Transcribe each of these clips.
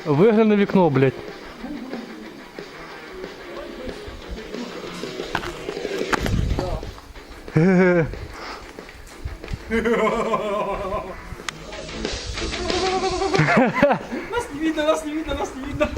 Вигляни в вікно, блядь. Нас не видно, нас не видно, нас не видно.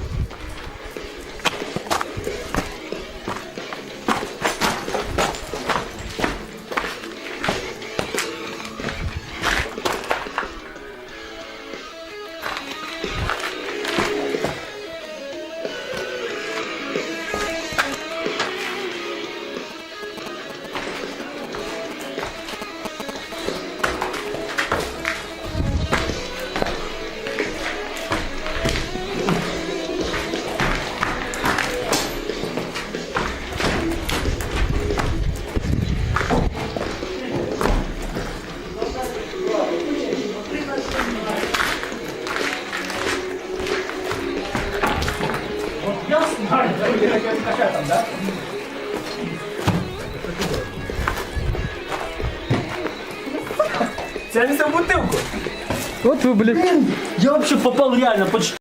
Целься в бутылку. От ви, блядь. Я вообще попал реально почти.